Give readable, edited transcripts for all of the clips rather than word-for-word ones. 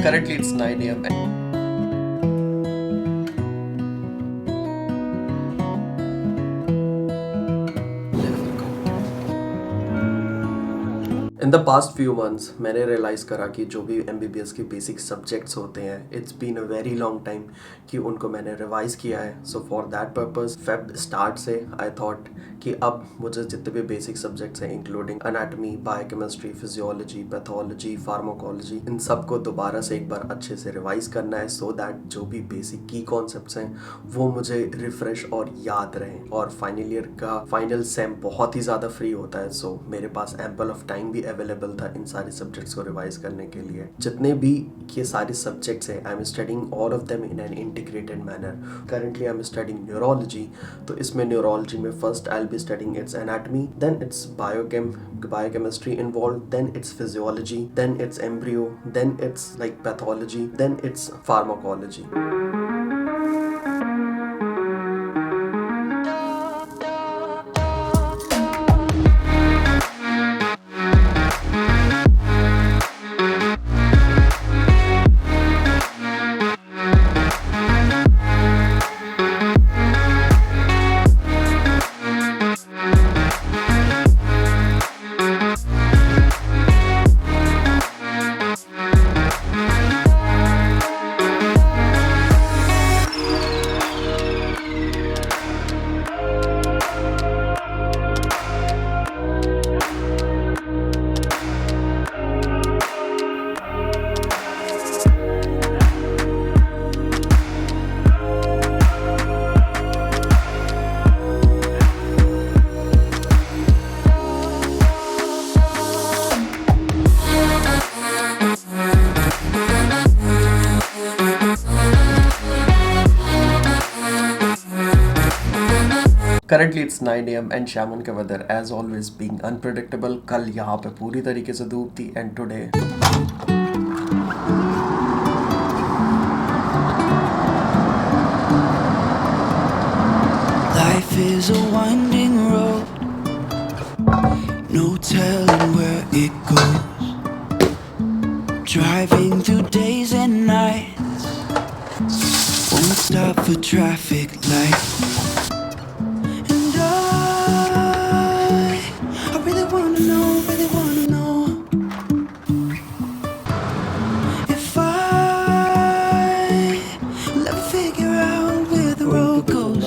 Currently it's 9 a.m. In the past few months मैंने realise करा कि जो भी MBBS के बेसिक सब्जेक्ट्स होते हैं it's been a very long time कि उनको मैंने रिवाइज़ किया है. So for that purpose Feb start से आई थॉट कि अब मुझे जितने भी बेसिक सब्जेक्ट्स हैं including anatomy, biochemistry, physiology, pathology, pharmacology, इन सबको दोबारा से एक बार अच्छे से रिवाइज़ करना है सो दैट जो भी बेसिक की कॉन्सेप्ट्स हैं वो मुझे रिफ़्रेश और याद रहें. और फाइनल ईयर का फाइनल सेम बहुत ही ज़्यादा फ्री होता है सो मेरे पास एम्पल ऑफ टाइम भी अवेलेबल था इन सारे सब्जेक्ट्स को रिवाइज करने के लिए. जितने भी ये सारे सब्जेक्ट्स हैं I am studying all of them in an integrated manner. Currently I am studying neurology. तो इसमें न्यूरोलॉजी में first I will be studying its anatomy, then it's biochemistry involve, then it's physiology, then it's embryo, then it's like pathology, then it's pharmacology. Currently it's 9 a.m. and Xiamen का weather as always being unpredictable. कल यहाँ पे पूरी तरीके से धूप थी and today Life is a winding road, no telling where it goes. Driving through days and nights, won't stop for traffic lights. And I really wanna know if I will ever figure out where the road goes.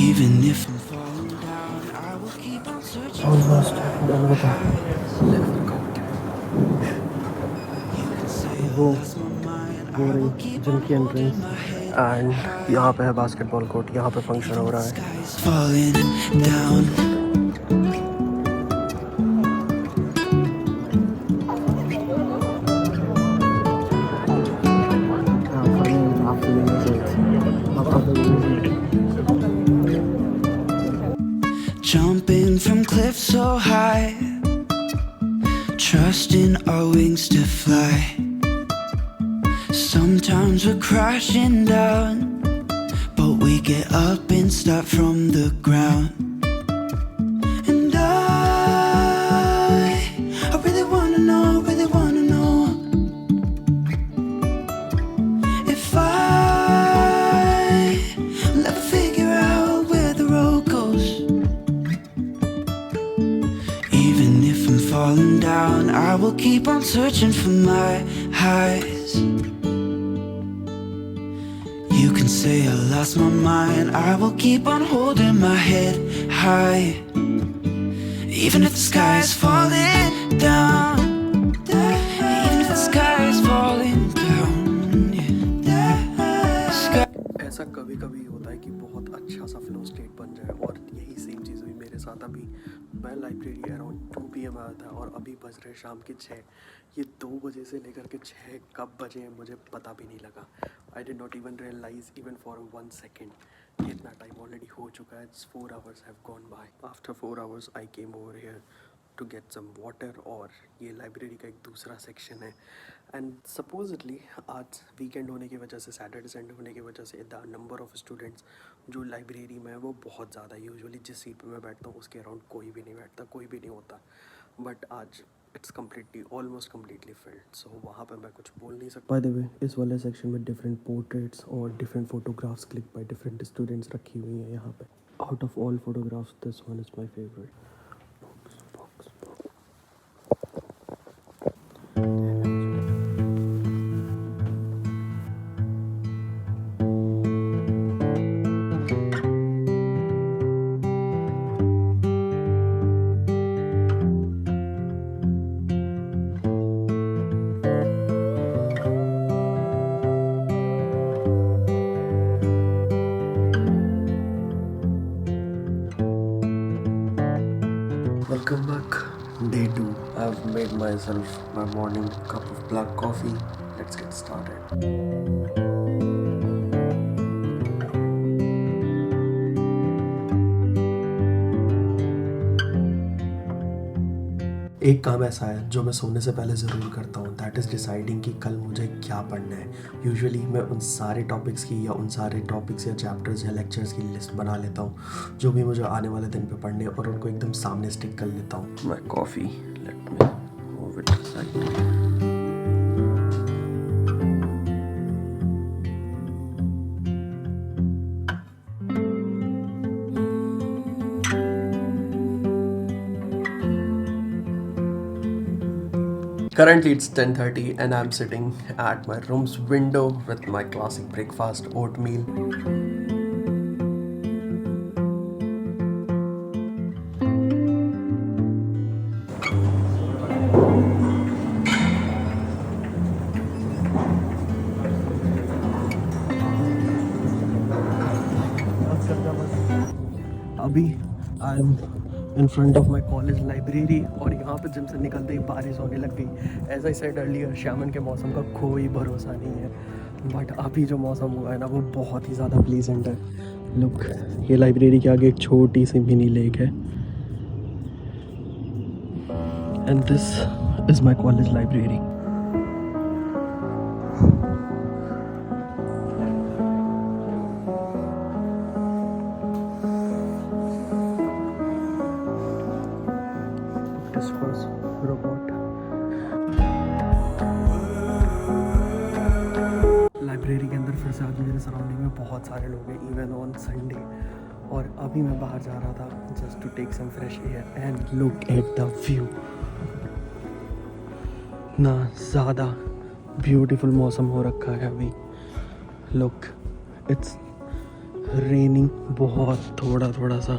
Even if I'm falling down, I will keep on searching. almost done with that. वो हो रही gym की entrance and यहाँ पे है basketball court. यहाँ पे function हो रहा है. Sky's falling down. Jumping from cliffs so high, trusting our wings to fly. Sometimes we're crashing down, but we get up and start from the ground. And I really wanna know if I will ever figure out where the road goes. Even if I'm falling down, I will keep on searching for my highs. You can say I lost my mind, I will keep on holding my head high. Even if the sky is falling down, even if the sky is falling down, yeah. Sky. ऐसा कभी कभी होता है कि बहुत अच्छा सा flow state बन जाए और यही सेम चीज़ हुई मेरे साथ. अभी मैं लाइब्रेरी अराउंड 2 PM आया था और अभी बज रहे शाम के 6. ये 2 बजे से लेकर के 6 कब बजे हैं मुझे पता भी नहीं लगा. I did not even realise even for 1 second इतना टाइम ऑलरेडी हो चुका है. 4 hours have gone by. After 4 hours I came over here to get some water. और ये लाइब्रेरी का एक दूसरा सेक्शन है एंड सपोजिटली आज वीकेंड होने की वजह से, सैटरडे संडे होने की वजह से द नंबर ऑफ़ स्टूडेंट्स जो लाइब्रेरी में है वो बहुत ज़्यादा. यूजुअली जिस सीट पे मैं बैठता हूँ उसके अराउंड कोई भी नहीं बैठता, कोई भी नहीं होता. बट आज it's completely almost completely filled, so वहाँ पे मैं कुछ बोल नहीं सकता। बाय द वे, इस वाले सेक्शन में डिफरेंट पोर्ट्रेट्स और different photographs click by different students रखी हुई हैं यहाँ पे। Out of all photographs this one is my favourite. Welcome back. Day 2. I've made myself my morning cup of black coffee. Let's get started. एक काम ऐसा है जो मैं सोने से पहले ज़रूर करता हूँ, दैट इज़ डिसाइडिंग कि कल मुझे क्या पढ़ना है। यूजुअली मैं उन सारे टॉपिक्स की या उन सारे टॉपिक्स या चैप्टर्स या लेक्चर्स की लिस्ट बना लेता हूँ जो भी मुझे आने वाले दिन पे पढ़ने, और उनको एकदम सामने स्टिक कर लेता हूँ। My coffee, let me move it side. Currently it's 10:30 and I'm sitting at my room's window with my classic breakfast, oatmeal. अभी I am in front of my college library और यहाँ पे जिम से निकलते ही बारिश होने लग गई। एज आई सेड अर्लियर, श्यामन के मौसम का कोई भरोसा नहीं है, बट अभी जो मौसम हुआ है ना वो बहुत ही ज़्यादा प्लीजेंट है। लुक, ये लाइब्रेरी के आगे एक छोटी सी मिनी लेक है and this is my college library. Library के अंदर फिर से आज मेरे सराउंडिंग में बहुत सारे लोग हैं, इवन ऑन संडे। और अभी मैं बाहर जा रहा था just to take some fresh air and look at the view. ना ज़्यादा ब्यूटीफुल मौसम हो रखा है अभी। लुक, इट्स रेनिंग बहुत थोड़ा सा।